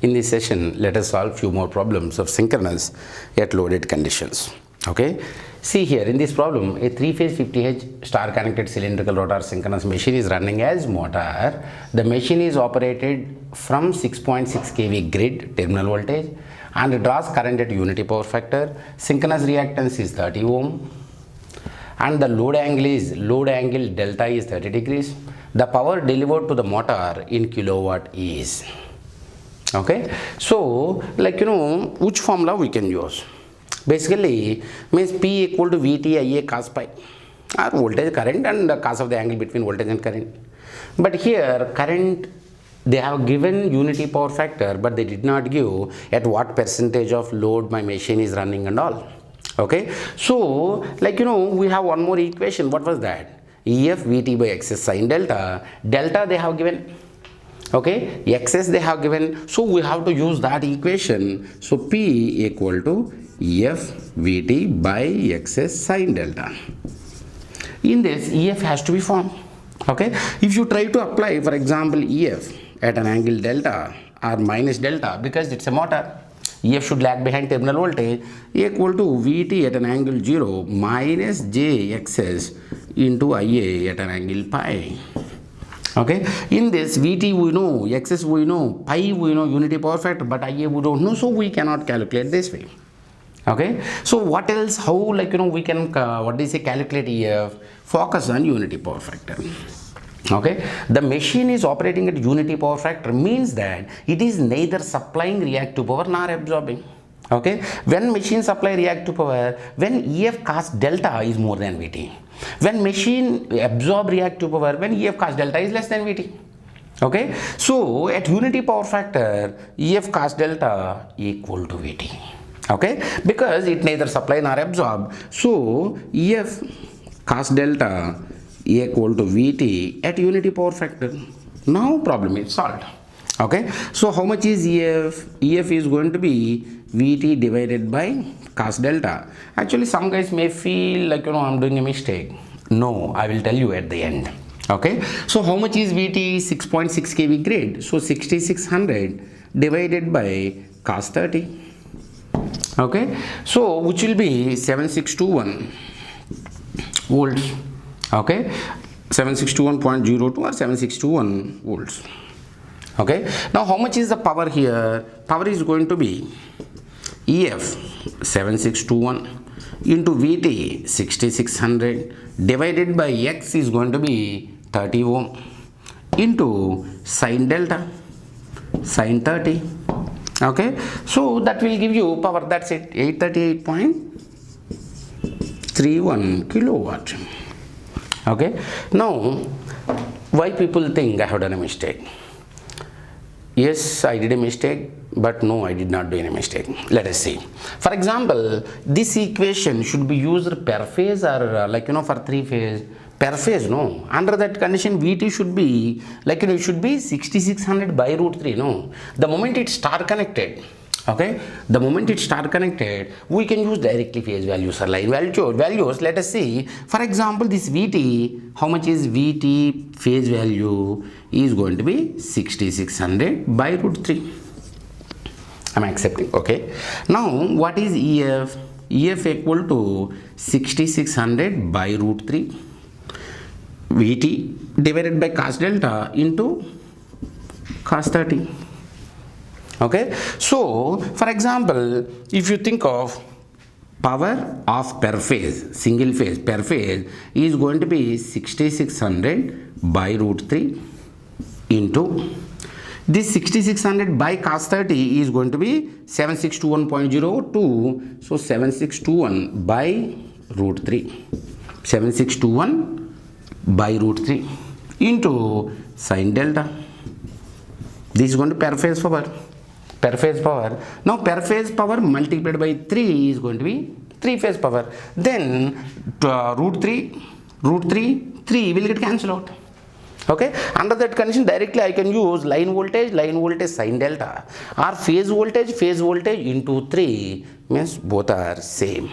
In this session, let us solve few more problems of synchronous at loaded conditions. Okay, see here in this problem, a 3-phase 50H star connected cylindrical rotor synchronous machine is running as motor. The machine is operated from 6.6 kV grid terminal voltage and draws current at unity power factor. Synchronous reactance is 30 ohm and the load angle delta is 30 degrees. The power delivered to the motor in kilowatt is. Okay, so which formula we can use? Basically means P equal to Vt Ia cos pi, or voltage current and the cos of the angle between voltage and current. But here current, they have given unity power factor, but they did not give at what percentage of load my machine is running and all. Okay, so we have one more equation. What was that? EF Vt by xs sin delta. Delta they have given. Okay, xs they have given, so we have to use that equation. So P equal to EF Vt by xs sin delta. In this, EF has to be formed. Okay, if you try to apply, for example, EF at an angle delta or minus delta, because it's a motor, EF should lag behind terminal voltage, equal to Vt at an angle 0 minus jxs into Ia at an angle pi. Okay, in this Vt we know, xs we know, pi we know, unity power factor, but Ia we don't know, so we cannot calculate this way. Okay, so what else, how we can calculate EF? Focus on unity power factor. Okay, the machine is operating at unity power factor means that it is neither supplying reactive power nor absorbing. Okay, when machine supply reactive power, when EF cos delta is more than Vt. When machine absorb reactive power, when EF cos delta is less than Vt. Okay, so at unity power factor, EF cos delta equal to Vt. Okay, because it neither supply nor absorb, so EF cos delta equal to Vt at unity power factor. Now problem is solved. Okay, so how much is EF? EF is going to be Vt divided by cos delta. Actually some guys may feel I'm doing a mistake. No, I will tell you at the end. Okay, so how much is Vt? 6.6 kV grid, so 6600 divided by cos 30. Okay, so which will be 7621 volts. Okay, 7621.02 or 7621 volts. Okay, now how much is the power here? Power is going to be EF 7621 into Vt 6600 divided by X is going to be 30 ohm into sin delta sin 30. Okay, so that will give you power, that's it, 838.31 kilowatt. Okay, now why people think I have done a mistake? Yes, I did a mistake, but no, I did not do any mistake. Let us see. For example, this equation should be used per phase or for 3-phase. Per phase, no. Under that condition, Vt should be it should be 6600 by root 3. No, the moment it start connected. Okay, the moment it start connected, we can use directly phase values or line values. Let us see. For example, this Vt, how much is Vt phase value? Is going to be 6600 by root 3. I'm accepting. Okay, now what is EF? EF equal to 6600 by root 3 Vt divided by cos delta into cos 30. Okay, so for example, if you think of power of per phase, single phase per phase is going to be 6600 by root 3 into this 6600 by cos 30 is going to be 7621.02, so 7621 by root 3, 7621 by root 3 into sin delta. This is going to per phase power. Per phase power. Now per phase power multiplied by 3 is going to be 3-phase power. Then root 3 will get cancelled out. Okay, under that condition directly I can use line voltage sin delta, or phase voltage into 3, means both are same.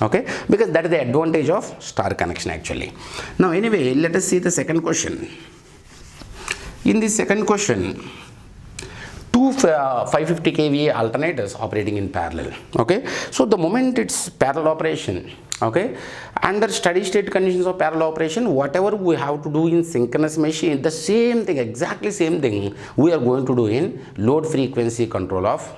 Okay, because that is the advantage of star connection actually. Now anyway, let us see the second question. In this second question, two 550 kVA alternators operating in parallel. Okay, so the moment it's parallel operation, okay, under steady state conditions of parallel operation, whatever we have to do in synchronous machine, the same thing, exactly same thing we are going to do in load frequency control of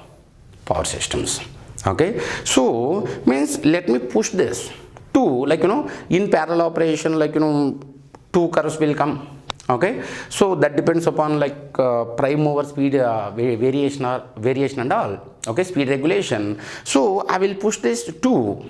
power systems. Okay, so means let me push this to, like, in parallel operation, like, two curves will come. Okay, so that depends upon, like, prime mover speed variation and all. Okay, speed regulation. So I will push this to,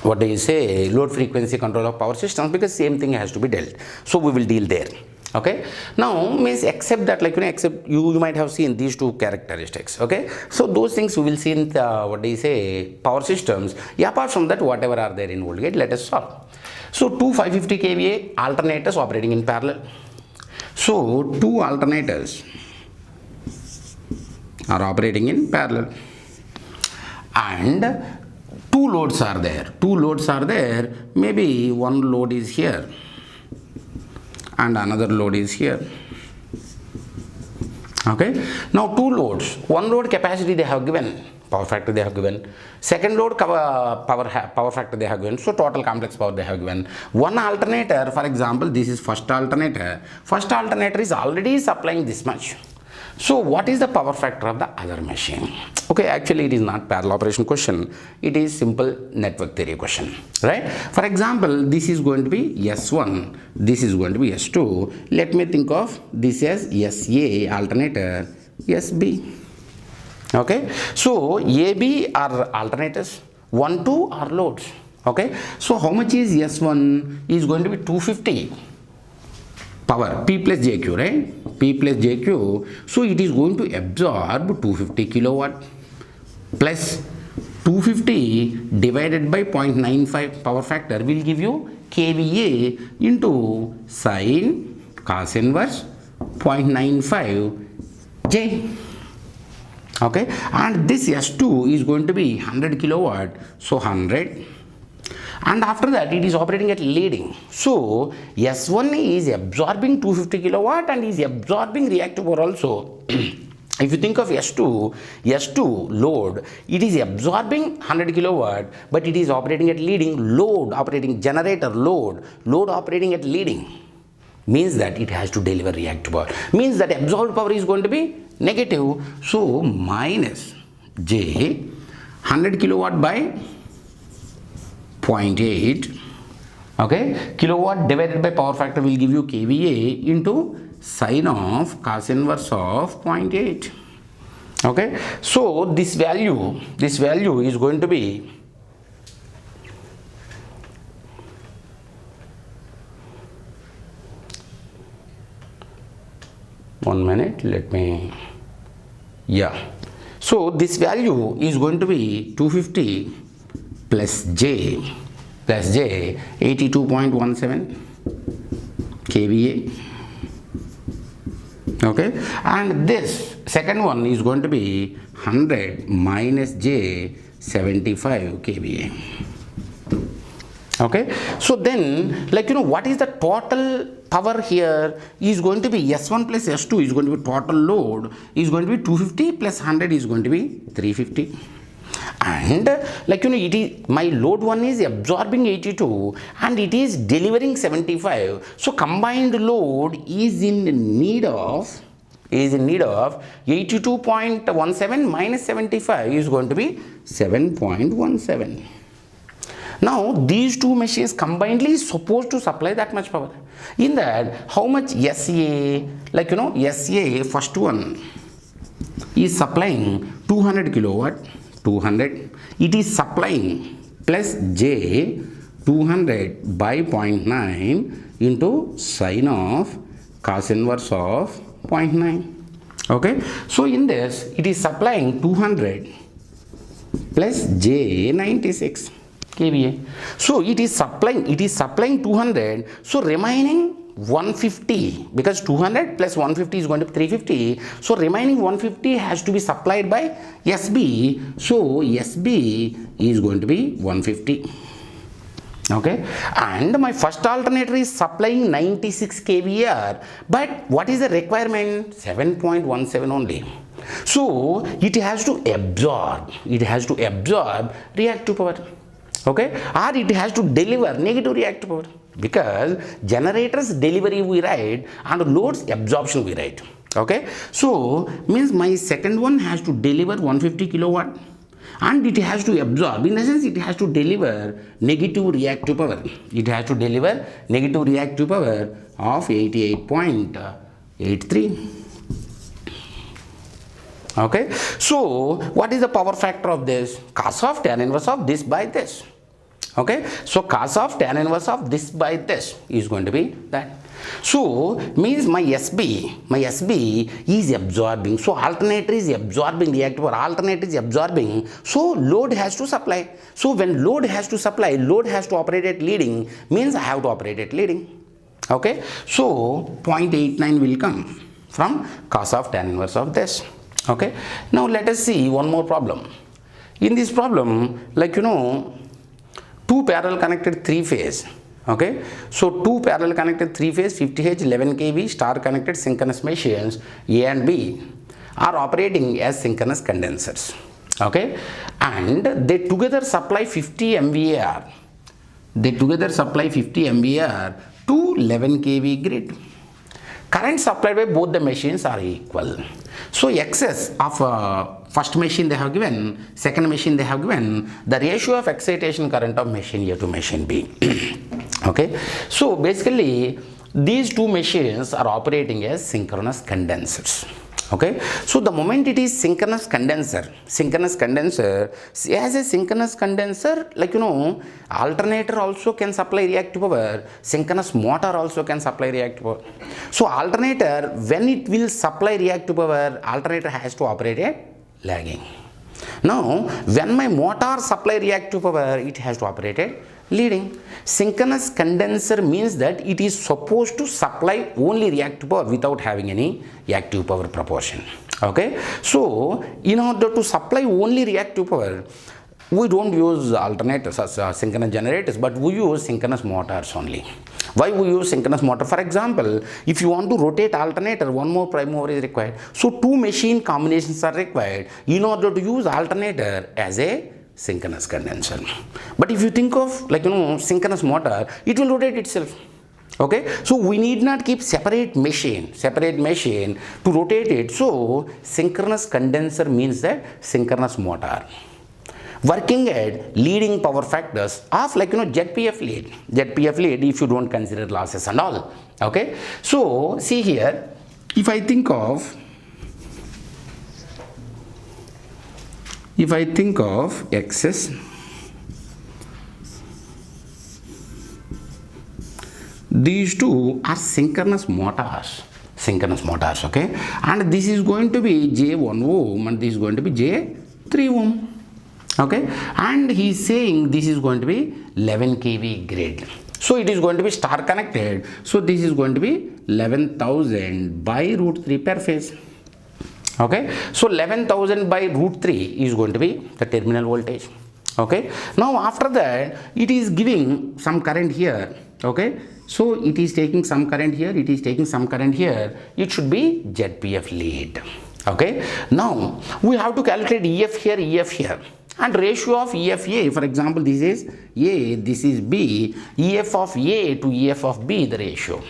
what do you say, load frequency control of power systems, because same thing has to be dealt. So we will deal there. Okay, now means except that, like, except you might have seen these two characteristics. Okay, so those things we will see in the, what do you say, power systems. Yeah, apart from that, whatever are there in volt gate, let us solve. So two 550 kVA alternators operating in parallel. So two alternators are operating in parallel, and two loads are there. Two loads are there. Maybe one load is here and another load is here. Okay, now two loads. One load capacity they have given, power factor they have given. Second load power factor they have given. So total complex power they have given. One alternator, for example, this is first alternator. First alternator is already supplying this much. So what is the power factor of the other machine? Okay, actually it is not parallel operation question. It is simple network theory question, right? For example, this is going to be S1. This is going to be S2. Let me think of this as SA alternator, SB. Okay, so AB are alternators, 1, 2 are loads. Okay, so how much is S1? Is going to be 250 power, P plus JQ, right? P plus JQ. So it is going to absorb 250 kilowatt plus 250 divided by 0.95 power factor will give you kVA into sine cos inverse 0.95 J. Okay, and this S2 is going to be 100 kilowatt, so 100, and after that it is operating at leading. So S1 is absorbing 250 kilowatt and is absorbing reactive power also. If you think of S2 load, it is absorbing 100 kilowatt, but it is operating at leading. Load operating, generator load operating at leading, means that it has to deliver reactive power, means that absorbed power is going to be negative. So minus J 100 kilowatt by 0.8, okay, kilowatt divided by power factor will give you kVA into sine of cos inverse of 0.8. Okay, so this value is going to be 1 minute, let me, yeah, so this value is going to be 250 plus J 82.17 kVA. Okay, and this second one is going to be 100 minus J 75 kVA. Okay, so then, like, what is the total power here is going to be S1 plus S2 is going to be total load is going to be 250 plus 100 is going to be 350. And, like, it is, my load 1 is absorbing 82 and it is delivering 75. So combined load is in need of 82.17 minus 75 is going to be 7.17. Now these two machines combinedly is supposed to supply that much power. In that, how much SA, like, SA first one is supplying 200 kilowatt, 200, it is supplying plus J 200 by 0.9 into sine of cos inverse of 0.9. Okay, so in this it is supplying 200 plus J 96 kVA. So it is supplying 200, so remaining 150, because 200 plus 150 is going to be 350, so remaining 150 has to be supplied by SB, so SB is going to be 150. Okay, and my first alternator is supplying 96 kVAr, but what is the requirement? 7.17 only. So it has to absorb reactive power, okay, or it has to deliver negative reactive power, because generators delivery we write and loads absorption we write, okay. So means my second one has to deliver 150 kilowatt and it has to absorb, in the sense it has to deliver negative reactive power. It has to deliver negative reactive power of 88.83. Okay, so what is the power factor of this? Cos of tan inverse of this by this. Okay, so cos of tan inverse of this by this is going to be that. So means my SB is absorbing. So alternator is absorbing reactive power. Alternator is absorbing. So load has to supply. So when load has to supply, load has to operate at leading, means I have to operate at leading. Okay, so 0.89 will come from cos of tan inverse of this. Okay, now let us see one more problem. In this problem, like two parallel connected three phase. Okay, so two parallel connected three phase 50H 11 kV star connected synchronous machines A and B are operating as synchronous condensers. Okay, and they together supply 50 MVAR. They together supply 50 MVAR to 11 kV grid. Current supplied by both the machines are equal. So excess of first machine they have given, second machine they have given, the ratio of excitation current of machine A to machine B. Okay, so basically these two machines are operating as synchronous condensers. Okay, so the moment it is synchronous condenser, as a synchronous condenser, like alternator also can supply reactive power, synchronous motor also can supply reactive power. So alternator, when it will supply reactive power, alternator has to operate at lagging. Now when my motor supply reactive power, it has to operate at leading. Synchronous condenser means that it is supposed to supply only reactive power without having any active power proportion. Okay, so in order to supply only reactive power, we don't use alternators as synchronous generators, but we use synchronous motors only. Why we use synchronous motor? For example, if you want to rotate alternator, one more prime mover is required. So two machine combinations are required in order to use alternator as a synchronous condenser. But if you think of like synchronous motor, it will rotate itself. Okay, so we need not keep separate machine to rotate it. So synchronous condenser means that synchronous motor working at leading power factors of like ZPF lead if you don't consider losses and all. Okay, so see here, if I think of excess, these two are synchronous motors, okay, and this is going to be J1 ohm and this is going to be J3 ohm, okay, and he is saying this is going to be 11 kV grid. So it is going to be star connected, so this is going to be 11,000 by root 3 per phase. Okay, so 11,000 by root 3 is going to be the terminal voltage. Okay, now after that it is giving some current here. Okay, so it is taking some current here, it should be ZPF lead. Okay, now we have to calculate EF here, and ratio of EFA, for example, this is A, this is B, EF of A to EF of B, the ratio.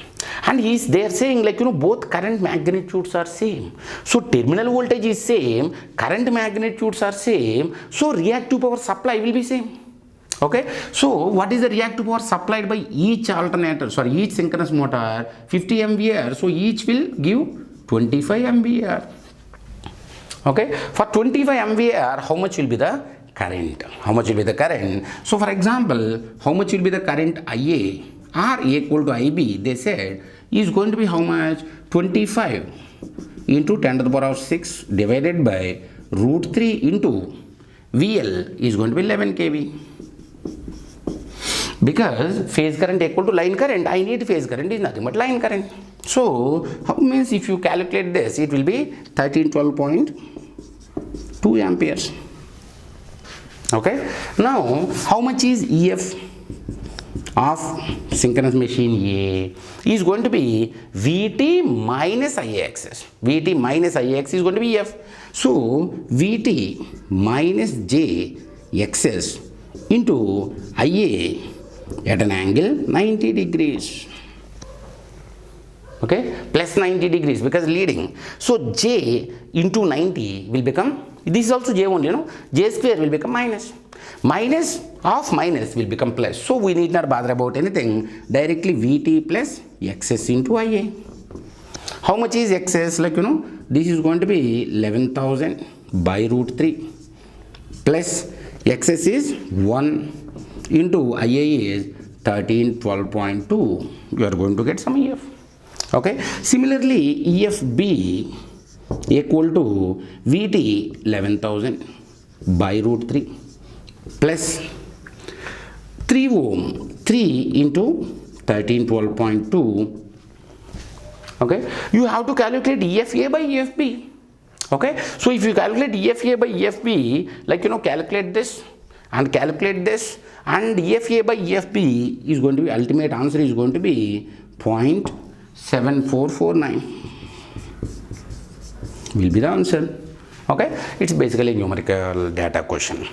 And they are saying like both current magnitudes are same. So terminal voltage is same, current magnitudes are same, so reactive power supply will be same. Okay, so what is the reactive power supplied by each each synchronous motor? 50 MVAR, so each will give 25 MVAR. Okay, for 25 MVAR, how much will be the current? So for example, how much will be the current IA or A equal to IB? They said is going to be how much? 25 into 10 to the power of 6 divided by root 3 into VL is going to be 11 kV. Because phase current equal to line current, I need phase current is nothing but line current. So how means if you calculate this, it will be 1312.2 amperes. Okay, now how much is EF? of synchronous machine A is going to be Vt minus Iaxis. Vt minus Ix is going to be F. So Vt minus Jxs into Ia at an angle 90 degrees. Okay, plus 90 degrees because leading. So J into 90 will become, this is also J only, J square will become minus. Minus of minus will become plus. So we need not bother about anything. Directly Vt plus Xs into Ia. How much is Xs? This is going to be 11,000 by root 3 plus Xs is 1 into Ia is 1312.2. You are going to get some EF. Okay. Similarly, EFB equal to Vt 11,000 by root 3 plus 3 ohm, 3 into 1312.2. Okay, you have to calculate EFA by EFB. Okay, so if you calculate EFA by EFB, calculate this and calculate this, and EFA by EFB is going to be, ultimate answer is going to be 0.7449 will be the answer. Okay, it's basically a numerical data question.